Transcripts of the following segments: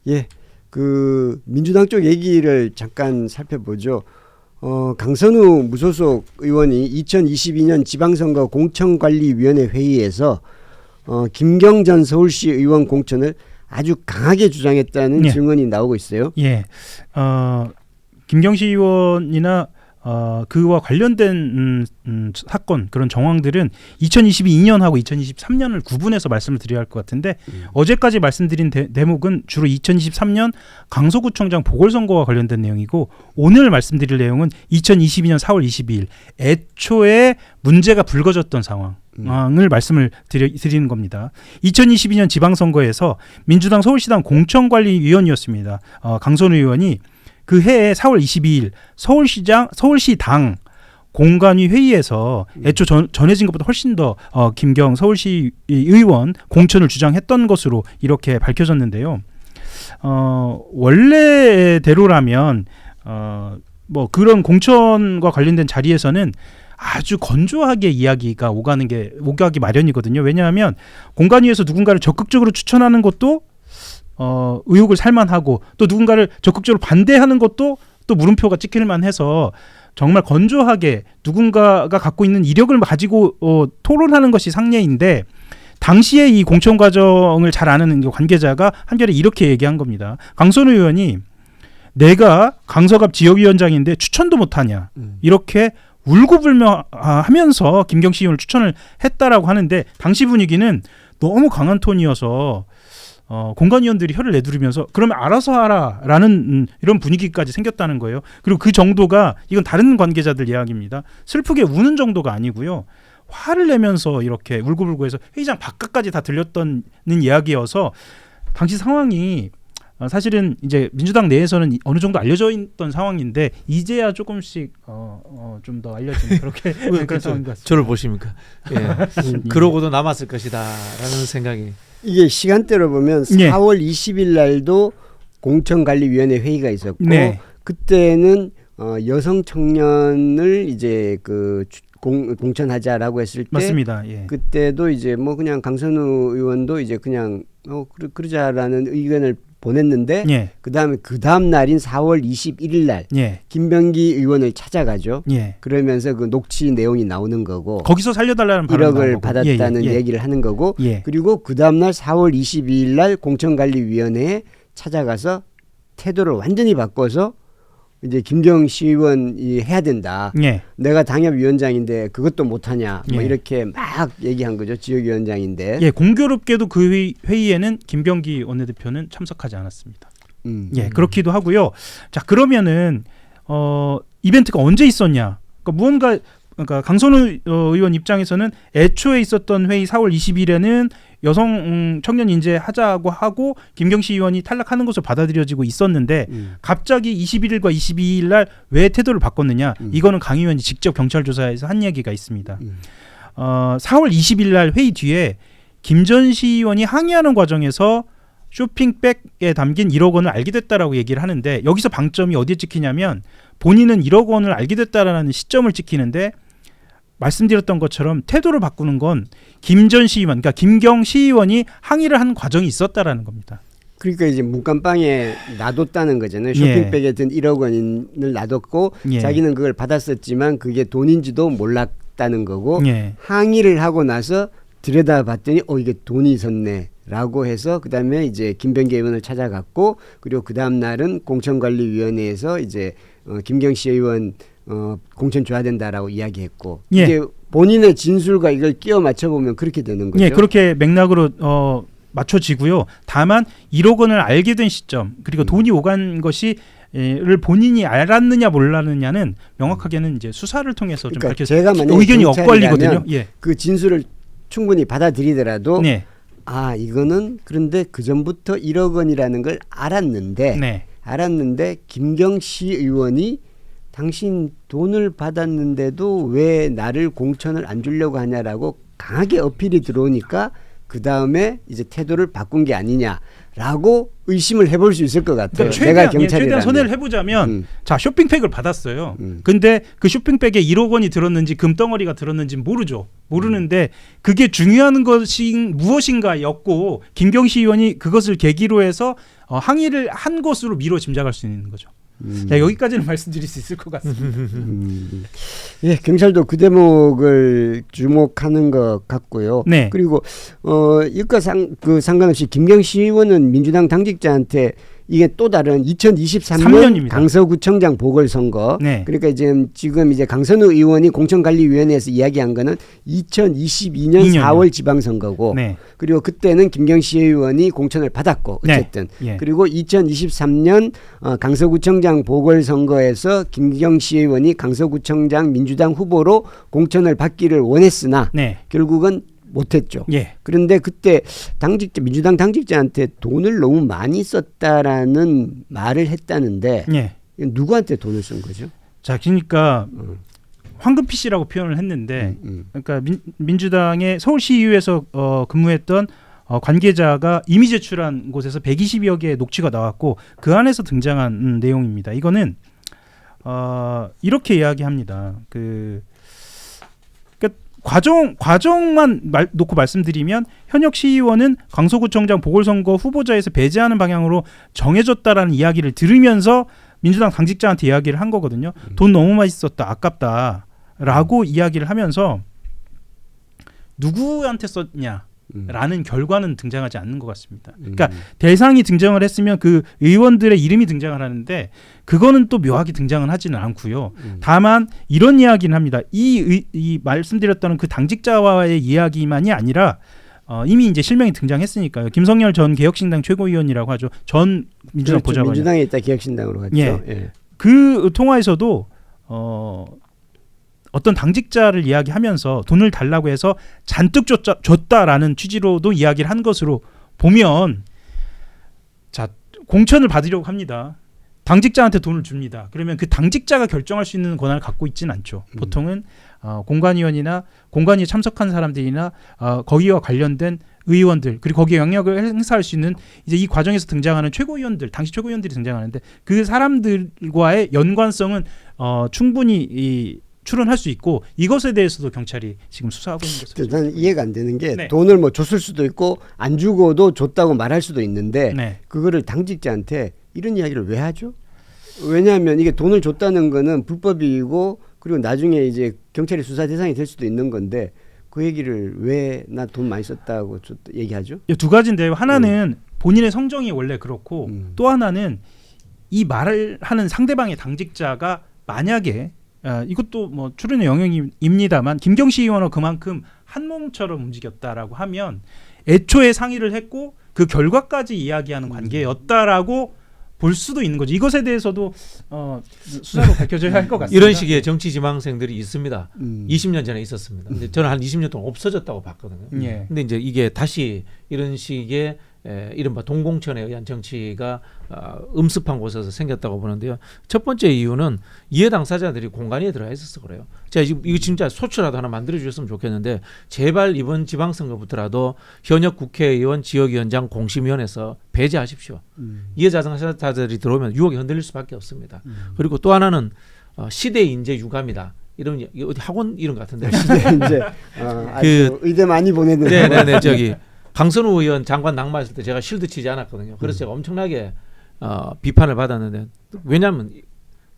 예, 그 민주당 쪽 얘기를 잠깐 살펴보죠. 강선우 무소속 의원이 2022년 지방선거 공천관리위원회 회의에서 김경 전 서울시 의원 공천을 아주 강하게 주장했다는 증언이 나오고 있어요. 예, 김경시 의원이나 그와 관련된 사건 그런 정황들은 2022년하고 2023년을 구분해서 말씀을 드려야 할 것 같은데 어제까지 말씀드린 대목은 주로 2023년 강서구청장 보궐선거와 관련된 내용이고 오늘 말씀드릴 내용은 2022년 4월 22일 애초에 문제가 불거졌던 상황을 말씀을 드리는 겁니다. 2022년 지방선거에서 민주당 서울시당 공천관리위원이었습니다. 강선우 의원이 그 해에 4월 22일 서울시당 공관위 회의에서 애초 전해진 것보다 훨씬 더 김경 서울시 의원 공천을 주장했던 것으로 이렇게 밝혀졌는데요. 원래대로라면 뭐 그런 공천과 관련된 자리에서는 아주 건조하게 이야기가 오가기 마련이거든요. 왜냐하면 공관위에서 누군가를 적극적으로 추천하는 것도 의혹을 살만하고 또 누군가를 적극적으로 반대하는 것도 또 물음표가 찍힐만 해서 정말 건조하게 누군가가 갖고 있는 이력을 가지고 토론하는 것이 상례인데 당시에 이 공천 과정을 잘 아는 관계자가 한겨레 이렇게 얘기한 겁니다. 강선우 의원이 내가 강서갑 지역위원장인데 추천도 못하냐 이렇게 울고불명하면서 김경시 의원을 추천을 했다라고 하는데 당시 분위기는 너무 강한 톤이어서 공관위원들이 혀를 내두르면서 그러면 알아서 하라라는 이런 분위기까지 생겼다는 거예요. 그리고 그 정도가 이건 다른 관계자들 이야기입니다. 슬프게 우는 정도가 아니고요. 화를 내면서 이렇게 울고불고해서 회의장 바깥까지 다 들렸던 이야기여서 당시 상황이 사실은 이제 민주당 내에서는 어느 정도 알려져 있던 상황인데 이제야 조금씩 좀 더 알려지는 그렇게 그런 상황인 것 같습니다. 저를 보십니까? 예. 그러고도 남았을 것이다라는 생각이. 이게 시간대로 보면 4월 20일 날도 공천관리위원회 회의가 있었고 그때는 여성 청년을 이제 그 공천하자라고 했을 때 맞습니다. 예. 그때도 이제 뭐 그냥 강선우 의원도 이제 그냥 그러자라는 의견을 보냈는데 그 다음 날인 4월 21일 날 김병기 의원을 찾아가죠. 그러면서 그 녹취 내용이 나오는 거고 거기서 살려달라는 1억을 받았다는 얘기를 하는 거고 그리고 그 다음 날 4월 22일 날 공천관리위원회에 찾아가서 태도를 완전히 바꿔서 이제 김경시 의원이 해야 된다. 내가 당협위원장인데 그것도 못하냐. 뭐 이렇게 막 얘기한 거죠. 지역위원장인데. 공교롭게도 그 회의에는 김병기 원내대표는 참석하지 않았습니다. 그렇기도 하고요. 자, 그러면은 이벤트가 언제 있었냐? 그러니까 강선우 의원 입장에서는 애초에 있었던 회의 4월 20일에는 여성 청년 인재하자고 하고 김경시 의원이 탈락하는 것으로 받아들여지고 있었는데 갑자기 21일과 22일 날 왜 태도를 바꿨느냐? 이거는 강 의원이 직접 경찰 조사에서 한 얘기가 있습니다. 4월 20일 날 회의 뒤에 김전시 의원이 항의하는 과정에서 쇼핑백에 담긴 1억 원을 알게 됐다라고 얘기를 하는데 여기서 방점이 어디에 찍히냐면 본인은 1억 원을 알게 됐다라는 시점을 찍히는데 말씀드렸던 것처럼 태도를 바꾸는 건 김전시 의원, 그러니까 김경시 의원이 항의를 한 과정이 있었다라는 겁니다. 그러니까 이제 문간방에 놔뒀다는 거잖아요. 쇼핑백에 든 1억 원을 놔뒀고 자기는 그걸 받았었지만 그게 돈인지도 몰랐다는 거고 항의를 하고 나서 들여다봤더니 이게 돈이 있었네라고 해서 그다음에 이제 김병기 의원을 찾아갔고 그리고 그 다음 날은 공천관리위원회에서 이제 김경시 의원 공천 줘야 된다라고 이야기했고 이제 본인의 진술과 이걸 끼워 맞춰 보면 그렇게 되는 거죠. 그렇게 맥락으로 맞춰지고요. 다만 1억 원을 알게 된 시점 그리고 돈이 오간 것이 를 본인이 알았느냐 몰랐느냐는 명확하게는 이제 수사를 통해서 좀 밝혀서 제가 만약 의견이 엇갈리거든요. 그 진술을 충분히 받아들이더라도 이거는 그런데 그 전부터 1억 원이라는 걸 알았는데 김경시 의원이 당신 돈을 받았는데도 왜 나를 공천을 안 주려고 하냐라고 강하게 어필이 들어오니까 그 다음에 이제 태도를 바꾼 게 아니냐. 라고 의심을 해볼 수 있을 것 같아요. 그러니까 내가 경찰이라면. 최대한 손해를 해보자면 자 쇼핑백을 받았어요. 근데 그 쇼핑백에 1억 원이 들었는지 금덩어리가 들었는지 모르죠. 모르는데 그게 중요한 것이 무엇인가였고 김경시 의원이 그것을 계기로 해서 항의를 한 것으로 미뤄 짐작할 수 있는 거죠. 자, 여기까지는 말씀드릴 수 있을 것 같습니다. 예, 경찰도 그 대목을 주목하는 것 같고요. 네. 그리고 이것과 상관없이 김경시 의원은 민주당 당직자한테 이게 또 다른 2023년 3년입니다. 강서구청장 보궐선거. 네. 그러니까 지금 이제 강선우 의원이 공천관리위원회에서 이야기한 거는 2022년 2년이요. 4월 지방선거고, 네. 그리고 그때는 김경시 의원이 공천을 받았고 어쨌든 네. 예. 그리고 2023년 강서구청장 보궐선거에서 김경시 의원이 강서구청장 민주당 후보로 공천을 받기를 원했으나 네. 결국은 못했죠. 예. 그런데 그때 민주당 당직자한테 돈을 너무 많이 썼다라는 말을 했다는데 예. 누구한테 돈을 쓴 거죠? 자, 그러니까 황금 PC라고 표현을 했는데, 그러니까 민주당의 서울시의회에서 근무했던 관계자가 이미 제출한 곳에서 120여 개의 녹취가 나왔고 그 안에서 등장한 내용입니다. 이거는 이렇게 이야기합니다. 과정만 놓고 말씀드리면 현역 시의원은 강서구청장 보궐선거 후보자에서 배제하는 방향으로 정해졌다라는 이야기를 들으면서 민주당 당직자한테 이야기를 한 거거든요. 돈 너무 많이 썼다, 아깝다라고 이야기를 하면서 누구한테 썼냐라는 결과는 등장하지 않는 것 같습니다. 그러니까 대상이 등장을 했으면 그 의원들의 이름이 등장을 하는데 그거는 또 묘하게 등장은 하지는 않고요. 다만 이런 이야기는 합니다. 이 말씀드렸던 그 당직자와의 이야기만이 아니라 이미 이제 실명이 등장했으니까요. 김성열 전 개혁신당 최고위원이라고 하죠. 전 민주당 그렇죠. 보좌관이. 민주당에 있다 개혁신당으로 갔죠. 예. 예. 그 통화에서도 어떤 당직자를 이야기하면서 돈을 달라고 해서 잔뜩 줬다라는 취지로도 이야기를 한 것으로 보면, 자, 공천을 받으려고 합니다. 당직자한테 돈을 줍니다. 그러면 그 당직자가 결정할 수 있는 권한을 갖고 있지는 않죠. 보통은 공관위원이나 공관위에 참석한 사람들이나 거기와 관련된 의원들, 그리고 거기에 영향을 행사할 수 있는 이제 이 과정에서 등장하는 최고위원들, 당시 최고위원들이 등장하는데 그 사람들과의 연관성은 충분히 추론할 수 있고 이것에 대해서도 경찰이 지금 수사하고 있는 것으로. 저는 이해가 안 되는 게 네. 돈을 뭐 줬을 수도 있고 안 주고도 줬다고 말할 수도 있는데 네. 그거를 당직자한테 이런 이야기를 왜 하죠? 왜냐하면 이게 돈을 줬다는 거는 불법이고 그리고 나중에 이제 경찰이 수사 대상이 될 수도 있는 건데 그 얘기를 왜 나 돈 많이 썼다고 얘기하죠? 두 가지인데요. 하나는 본인의 성정이 원래 그렇고 또 하나는 이 말을 하는 상대방의 당직자가 만약에 이것도 뭐 추론의 영역입니다만 김경시 의원은 그만큼 한 몸처럼 움직였다라고 하면 애초에 상의를 했고 그 결과까지 이야기하는 관계였다라고 볼 수도 있는 거죠. 이것에 대해서도 수사로 밝혀져야 할 것 같습니다. 이런 식의 정치 지망생들이 있습니다. 20년 전에 있었습니다. 근데 저는 한 20년 동안 없어졌다고 봤거든요. 예. 근데 이제 이게 다시 이런 식의 이른바 동공천에 의한 정치가 음습한 곳에서 생겼다고 보는데요. 첫 번째 이유는 이해 당사자들이 공간에 들어가 있어서 그래요. 제가 지금 이거 진짜 소추라도 하나 만들어 주셨으면 좋겠는데 제발 이번 지방선거부터라도 현역 국회의원, 지역위원장, 공심위원회에서 배제하십시오. 이해 당사자들이 들어오면 유혹이 흔들릴 수밖에 없습니다. 그리고 또 하나는 시대 인재 유감이다. 이런 어디 학원 이런 것 같은데. 이제 아주 의대 많이 보내는. 네네네 저기. 강선우 의원 장관 낙마했을 때 제가 실드 치지 않았거든요. 그래서 제가 엄청나게 비판을 받았는데 왜냐하면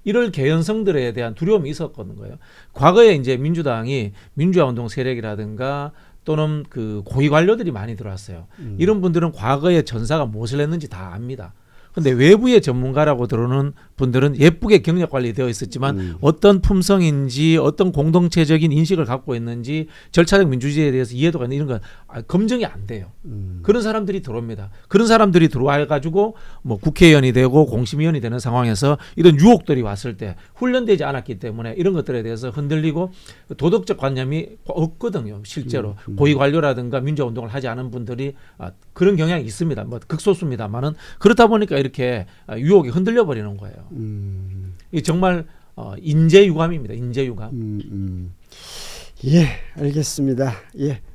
이럴 개연성들에 대한 두려움이 있었거든 거예요. 과거에 이제 민주당이 민주화운동 세력이라든가 또는 그 고위 관료들이 많이 들어왔어요. 이런 분들은 과거에 전사가 무엇을 했는지 다 압니다. 근데 외부의 전문가라고 들어오는 분들은 예쁘게 경력 관리되어 있었지만 어떤 품성인지 어떤 공동체적인 인식을 갖고 있는지 절차적 민주주의에 대해서 이해도가 있는 이런 건 검증이 안 돼요. 그런 사람들이 들어옵니다. 그런 사람들이 들어와 가지고 뭐 국회의원이 되고 공심위원이 되는 상황에서 이런 유혹들이 왔을 때 훈련되지 않았기 때문에 이런 것들에 대해서 흔들리고 도덕적 관념이 없거든요. 실제로 고위 관료라든가 민주화운동을 하지 않은 분들이 그런 경향이 있습니다. 뭐 극소수입니다만은 그렇다 보니까 이렇게 유혹이 흔들려 버리는 거예요. 이 정말 인재 유감입니다. 인재 유감. 예, 알겠습니다. 예.